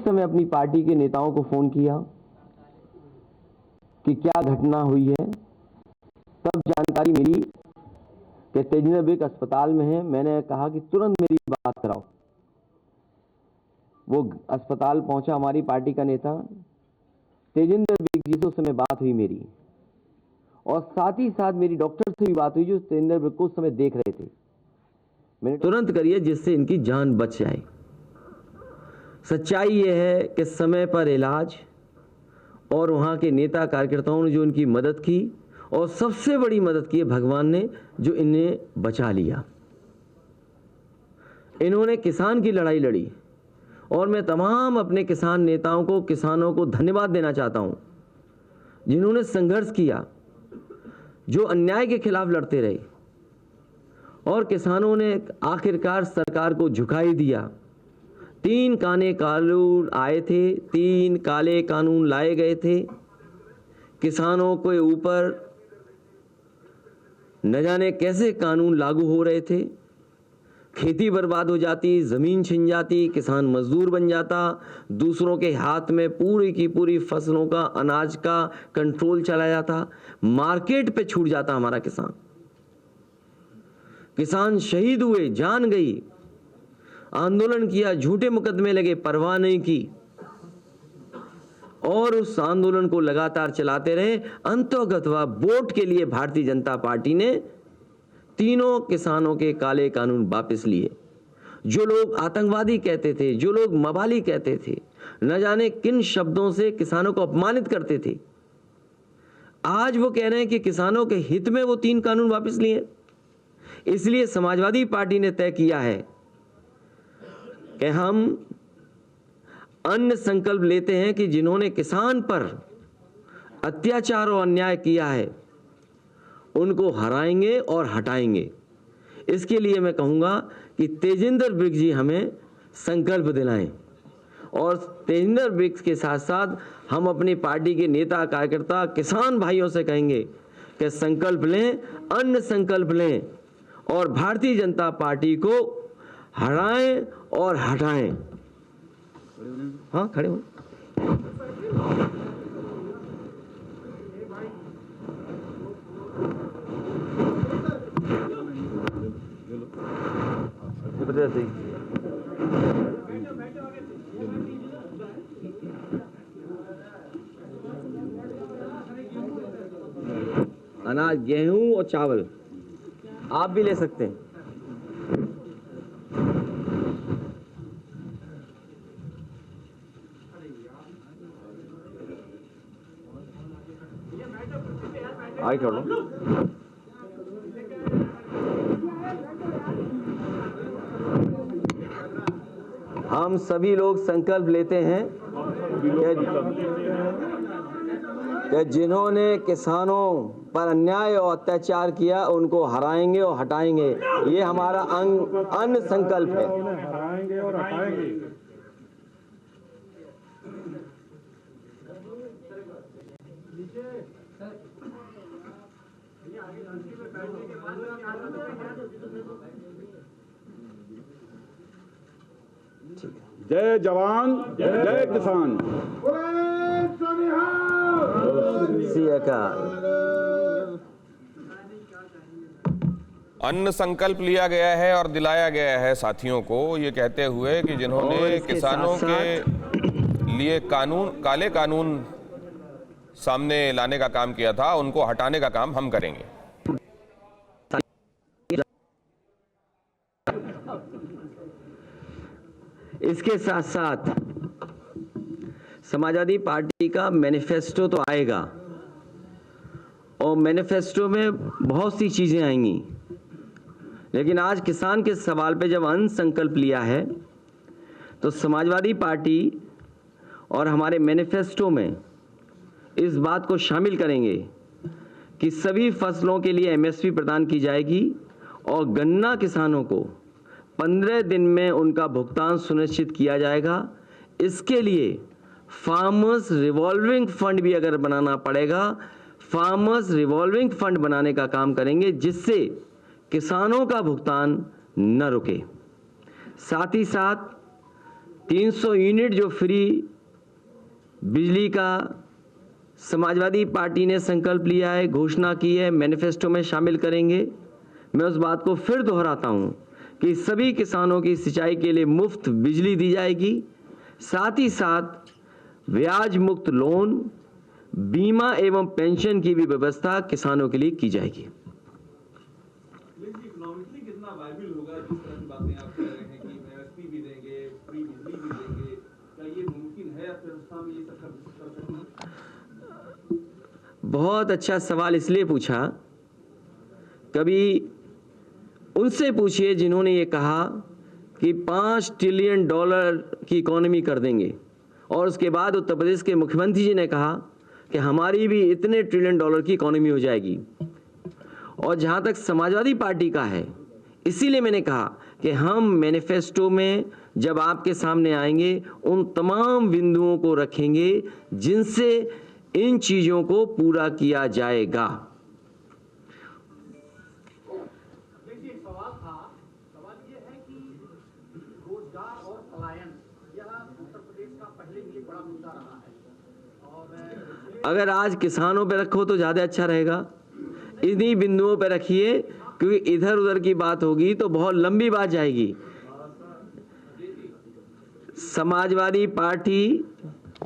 समय अपनी पार्टी के नेताओं को फोन किया कि क्या घटना हुई है। तब जानकारी मिली कि तेजिंदर बिर्क अस्पताल में है। मैंने कहा कि तुरंत मेरी बात कराओ। वो अस्पताल पहुंचा हमारी पार्टी का नेता तेजिंदर बिर्क जी से। उस समय बात हुई मेरी, और साथ ही साथ मेरी डॉक्टर से भी बात हुई जो तेजिंदर बिर्क को उस समय देख रहे थे। मैंने तुरंत करिए जिससे इनकी जान बच जाए। सच्चाई यह है कि समय पर इलाज और वहाँ के नेता कार्यकर्ताओं ने जो इनकी मदद की, और सबसे बड़ी मदद की है भगवान ने जो इन्हें बचा लिया। इन्होंने किसान की लड़ाई लड़ी, और मैं तमाम अपने किसान नेताओं को, किसानों को धन्यवाद देना चाहता हूँ जिन्होंने संघर्ष किया, जो अन्याय के खिलाफ लड़ते रहे, और किसानों ने आखिरकार सरकार को झुका ही दिया। 3 काले कानून आए थे, 3 काले कानून लाए गए थे। किसानों के ऊपर न जाने कैसे कानून लागू हो रहे थे। खेती बर्बाद हो जाती, जमीन छिन जाती, किसान मजदूर बन जाता, दूसरों के हाथ में पूरी की पूरी फसलों का, अनाज का कंट्रोल चला जाता, मार्केट पे छूट जाता हमारा किसान। किसान शहीद हुए, जान गई, आंदोलन किया, झूठे मुकदमे लगे, परवाह नहीं की, और उस आंदोलन को लगातार चलाते रहे। अंततः वोट के लिए भारतीय जनता पार्टी ने तीनों किसानों के काले कानून वापस लिए। जो लोग आतंकवादी कहते थे, जो लोग मवाली कहते थे, न जाने किन शब्दों से किसानों को अपमानित करते थे, आज वो कह रहे हैं कि किसानों के हित में वो 3 कानून वापस लिए। इसलिए समाजवादी पार्टी ने तय किया है कि हम अन्य संकल्प लेते हैं कि जिन्होंने किसान पर अत्याचार और अन्याय किया है उनको हराएंगे और हटाएंगे। इसके लिए मैं कहूंगा कि तेजिंदर बिर्क जी हमें संकल्प दिलाएं, और तेजिंदर बिर्क के साथ साथ हम अपनी पार्टी के नेता कार्यकर्ता किसान भाइयों से कहेंगे कि संकल्प लें, अन्य संकल्प लें, और भारतीय जनता पार्टी को हराएं और हटाएं। हाँ, खड़े हो। अनाज, गेहूं और चावल आप भी ले सकते हैं। आगे छोड़ो। हम सभी लोग संकल्प लेते हैं कि जिन्होंने किसानों पर अन्याय और अत्याचार किया उनको हराएंगे और हटाएंगे। ये हमारा अन्य संकल्प है। हराएंगे और हटाएंगे। जय जवान, जय किसान। अन्न संकल्प लिया गया है और दिलाया गया है साथियों को, ये कहते हुए कि जिन्होंने किसानों के लिए काले कानून सामने लाने का काम किया था उनको हटाने का काम हम करेंगे। इसके साथ साथ समाजवादी पार्टी का मैनिफेस्टो तो आएगा, और मैनिफेस्टो में बहुत सी चीजें आएंगी, लेकिन आज किसान के सवाल पे जब अन्न संकल्प लिया है तो समाजवादी पार्टी और हमारे मैनिफेस्टो में इस बात को शामिल करेंगे कि सभी फसलों के लिए एमएसपी प्रदान की जाएगी, और गन्ना किसानों को 15 दिन में उनका भुगतान सुनिश्चित किया जाएगा। इसके लिए फार्मर्स रिवॉल्विंग फंड भी अगर बनाना पड़ेगा, फार्मर्स रिवॉल्विंग फंड बनाने का काम करेंगे, जिससे किसानों का भुगतान न रुके। साथ ही साथ 300 यूनिट जो फ्री बिजली का समाजवादी पार्टी ने संकल्प लिया है, घोषणा की है, मैनिफेस्टो में शामिल करेंगे। मैं उस बात को फिर दोहराता हूं कि सभी किसानों की सिंचाई के लिए मुफ्त बिजली दी जाएगी, साथ ही साथ ब्याज मुक्त लोन, बीमा एवं पेंशन की भी व्यवस्था किसानों के लिए की जाएगी। इकोनॉमिकली कितना वायबल होगा, जिस तरह की बातें आप कह रहे हैं कि एमएसपी भी देंगे, फ्री बिजली भी देंगे, क्या ये मुमकिन है अर्थव्यवस्था में ये सब कर सकना? बहुत अच्छा सवाल इसलिए पूछा, कभी उनसे पूछिए जिन्होंने ये कहा कि $5 ट्रिलियन की इकोनॉमी कर देंगे, और उसके बाद उत्तर प्रदेश के मुख्यमंत्री जी ने कहा कि हमारी भी इतने $1 ट्रिलियन की इकोनॉमी हो जाएगी। और जहाँ तक समाजवादी पार्टी का है, इसीलिए मैंने कहा कि हम मैनिफेस्टो में जब आपके सामने आएंगे उन तमाम बिंदुओं को रखेंगे जिनसे इन चीज़ों को पूरा किया जाएगा। देखिए, एक सवाल था, सवाल ये है कि रोजगार और पलायन यह उत्तर प्रदेश का पहले भी एक बड़ा मुद्दा रहा है, और अगर आज किसानों पे रखो तो ज़्यादा अच्छा रहेगा। इन्हीं बिंदुओं पे रखिए, क्योंकि इधर उधर की बात होगी तो बहुत लंबी बात जाएगी। समाजवादी पार्टी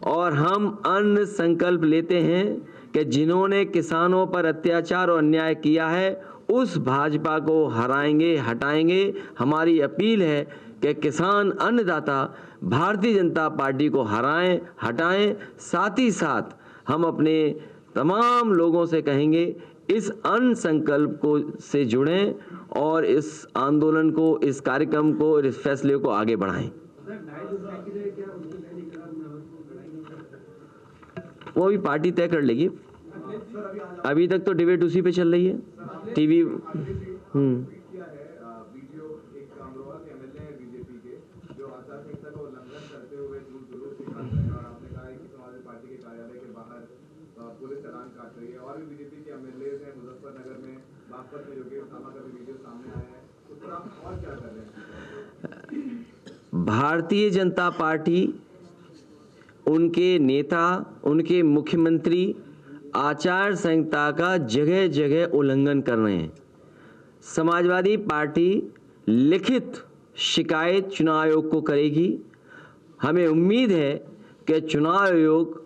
और हम अन्य संकल्प लेते हैं कि जिन्होंने किसानों पर अत्याचार और अन्याय किया है उस भाजपा को हराएंगे, हटाएंगे। हमारी अपील है कि किसान अन्नदाता भारतीय जनता पार्टी को हराएं, हटाएं। साथ ही साथ हम अपने तमाम लोगों से कहेंगे इस अन्न संकल्प को से जुड़ें और इस आंदोलन को, इस कार्यक्रम को, इस फैसले को आगे बढ़ाएं। वो भी पार्टी तय कर लेगी। अभी तक तो डिबेट उसी पे चल रही है टीवी। पुलिस चालान काट रही है और भी बीजेपी के एमएलए हैं मुजफ्फरनगर में, बागपत में योगेश नामा का भी वीडियो सामने आया है, उस पर आप और क्या कर रहे हैं? भारतीय जनता पार्टी, उनके नेता, उनके मुख्यमंत्री आचार संहिता का जगह जगह उल्लंघन कर रहे हैं। समाजवादी पार्टी लिखित शिकायत चुनाव आयोग को करेगी। हमें उम्मीद है कि चुनाव आयोग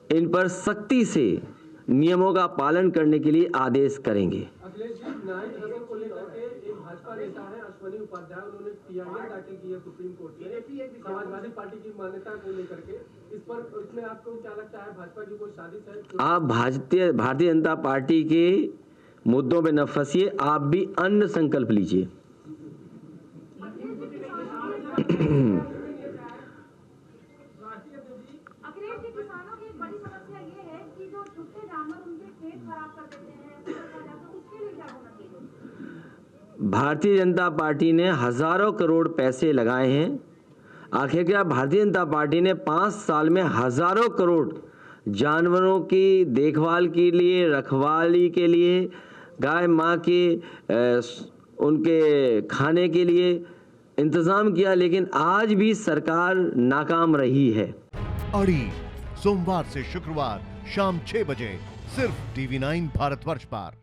इन पर सख्ती से नियमों का पालन करने के लिए आदेश करेंगे। अखिलेश जी, न्यायिक हलफ को लेकर के एक भाजपा नेता है अश्वनी उपाध्याय, उन्होंने पीआईएल दाखिल की है सुप्रीम कोर्ट में समाजवादी पार्टी की मान्यता को लेकर के। इस पर, इसमें आपको क्या लगता है, भाजपा की कोई साजिश है? आप भारतीय जनता पार्टी के मुद्दों पे न फंसिए, आप भी अन्य संकल्प लीजिए। भारतीय जनता पार्टी ने हजारों करोड़ पैसे लगाए हैं। आखिर क्या भारतीय जनता पार्टी ने 5 साल में हजारों करोड़ जानवरों की देखभाल के लिए, रखवाली के लिए, गाय माँ के उनके खाने के लिए इंतजाम किया, लेकिन आज भी सरकार नाकाम रही है। अड़ी सोमवार से शुक्रवार शाम 6 बजे सिर्फ TV9 भारतवर्ष पर।